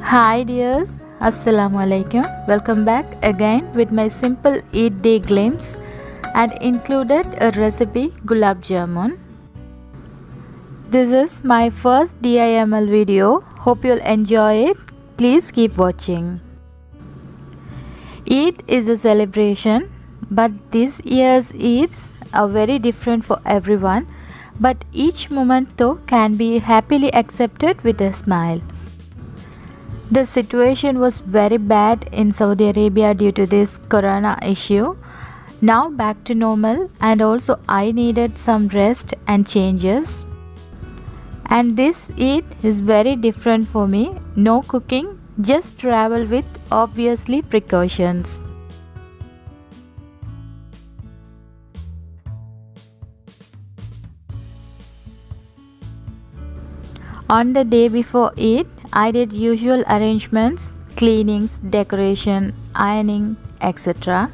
Hi dears, Assalamu alaikum. Welcome back again with my simple eat day glimpse and included a recipe Gulab Jamun. This is my first DIML video. Hope you'll enjoy it. Please keep watching. Eid is a celebration, but this year's Eids are very different for everyone. But each moment though can be happily accepted with a smile. The situation was very bad in Saudi Arabia due to this corona issue. Now back to normal, and also I needed some rest and changes. And this Eid is very different for me. No cooking, just travel with obviously precautions. On the day before Eid, I did usual arrangements, cleanings, decoration, ironing, etc.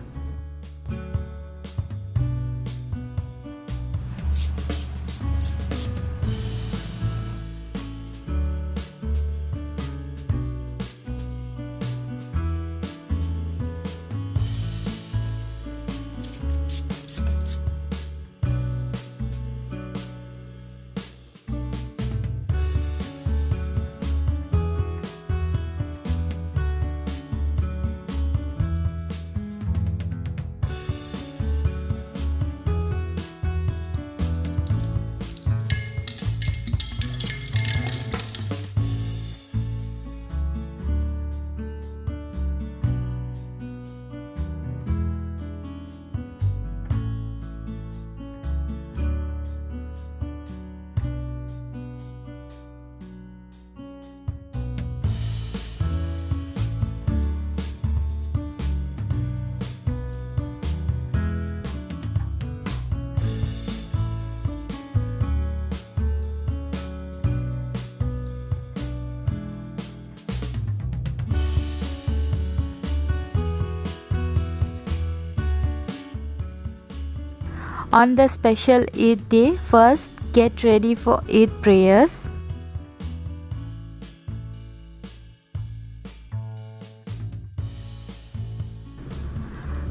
On the special Eid day, first get ready for Eid prayers.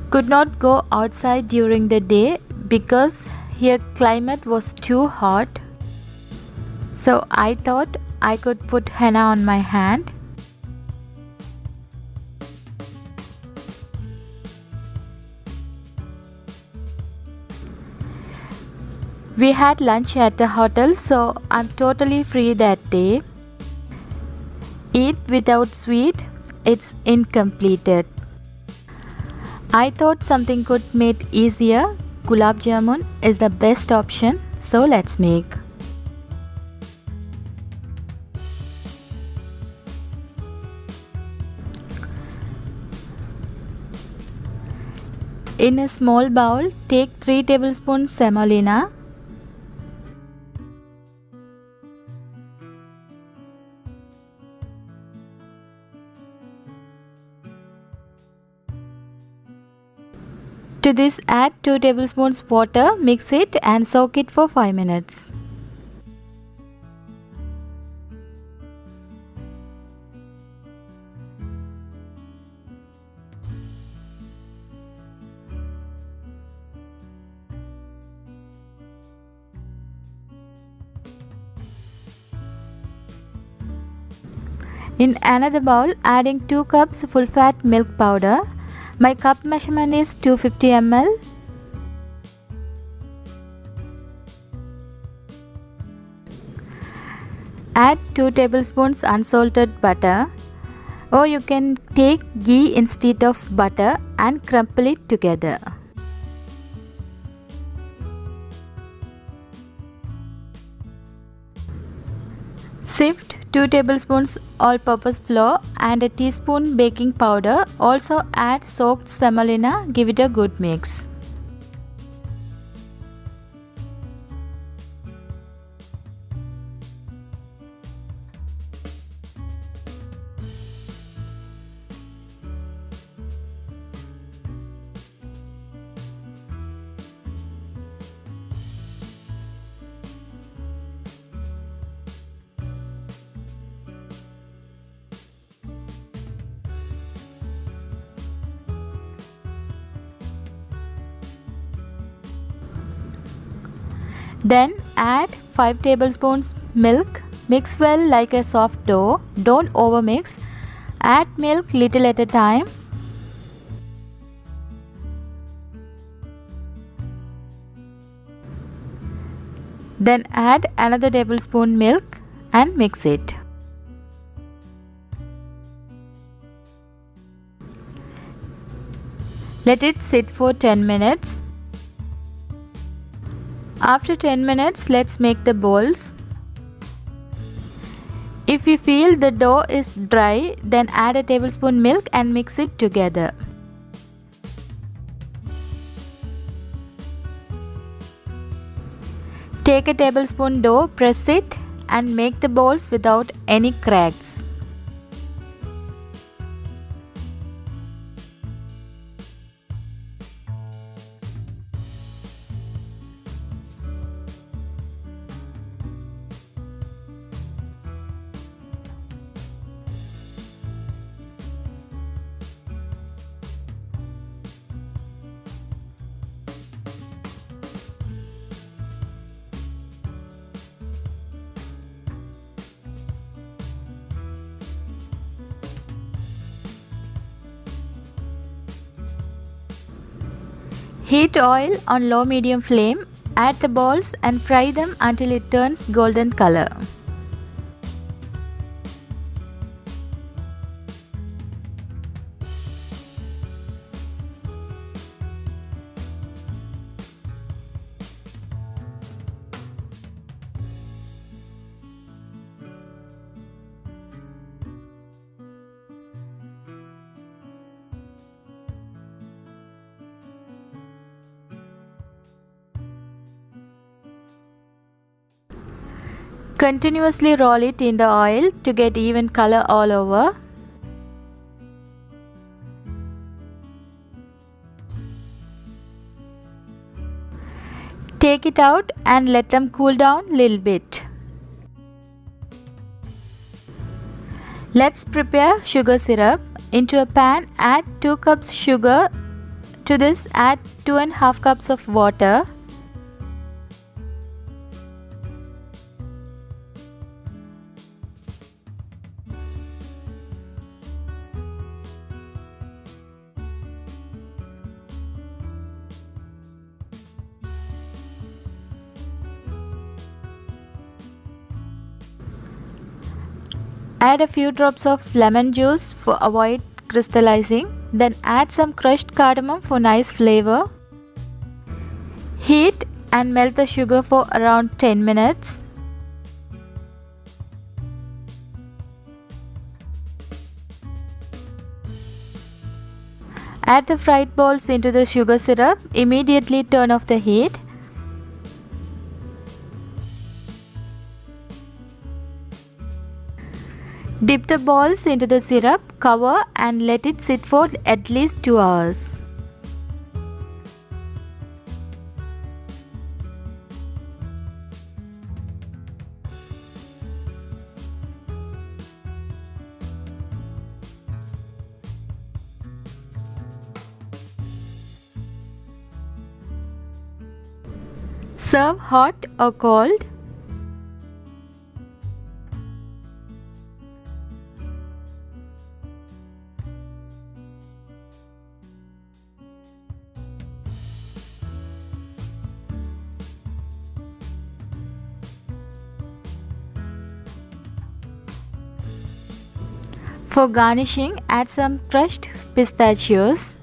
Could not go outside during the day because here climate was too hot. So I thought I could put henna on my hand. We had lunch at the hotel, so I'm totally free that day. Eat without sweet, it's incompleted. I thought something could make easier. Gulab Jamun is the best option, so let's make. In a small bowl, take 3 tablespoons semolina, to this add 2 tablespoons water, mix it and soak it for 5 minutes. In another bowl, adding 2 cups full fat milk powder. My cup measurement is 250 ml. Add 2 tablespoons unsalted butter, or you can take ghee instead of butter and crumble it together. Sift 2 tablespoons all-purpose flour and a teaspoon baking powder. Also add soaked semolina. Give it a good mix. Then add 5 tablespoons milk. Mix well like a soft dough. Don't overmix. Add milk little at a time. Then add another tablespoon milk and mix it. Let it sit for 10 minutes. After 10 minutes, let's make the balls. If you feel the dough is dry, then add a tablespoon milk and mix it together. Take a tablespoon dough, press it and make the balls without any cracks. Heat oil on low-medium flame, add the balls and fry them until it turns golden color. Continuously roll it in the oil to get even color all over. Take it out and let them cool down a little bit. Let's prepare sugar syrup. Into a pan, add 2 cups sugar. To this, add 2.5 cups of water. Add a few drops of lemon juice for avoid crystallizing. Then add some crushed cardamom for nice flavor. Heat and melt the sugar for around 10 minutes. Add the fried balls into the sugar syrup. Immediately turn off the heat. Dip the balls into the syrup, cover and let it sit for at least 2 hours. Serve hot or cold. For garnishing, add some crushed pistachios.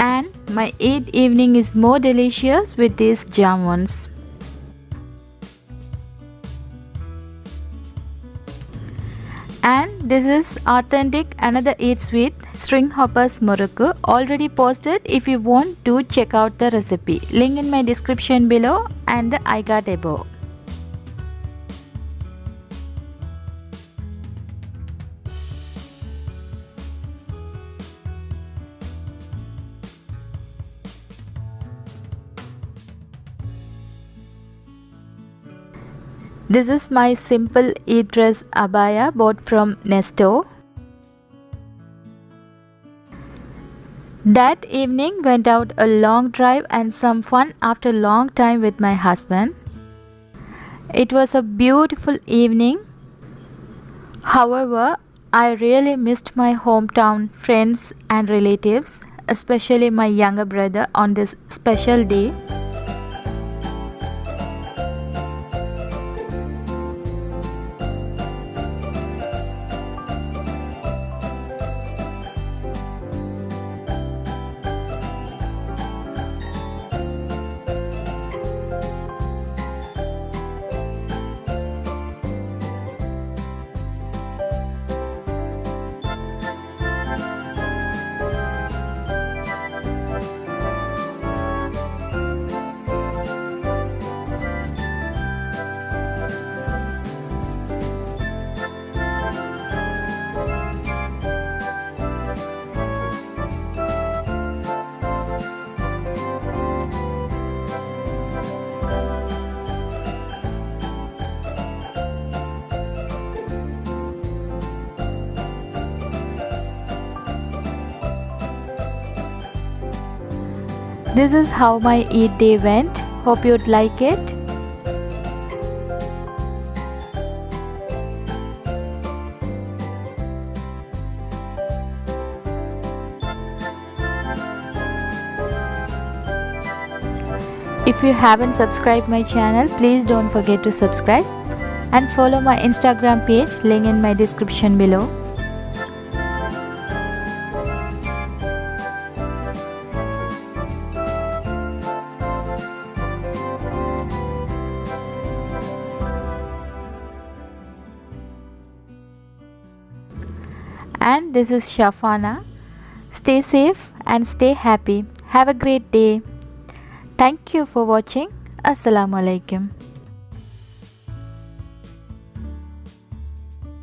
And my Eid evening is more delicious with these jamuns. And this is authentic another eat sweet string hoppers murukku, already posted. If you want to check out the recipe, link in my description below and the I card above. This is my simple Eid dress abaya bought from Nesto. That evening went out a long drive and some fun after a long time with my husband. It was a beautiful evening. However, I really missed my hometown friends and relatives, especially my younger brother on this special day. This is how my Eid day went. Hope you'd like it. If you haven't subscribed my channel, please don't forget to subscribe and follow my Instagram page, link in my description below. And this is Shafana. Stay safe and stay happy. Have a great day. Thank you for watching. Assalamu alaikum.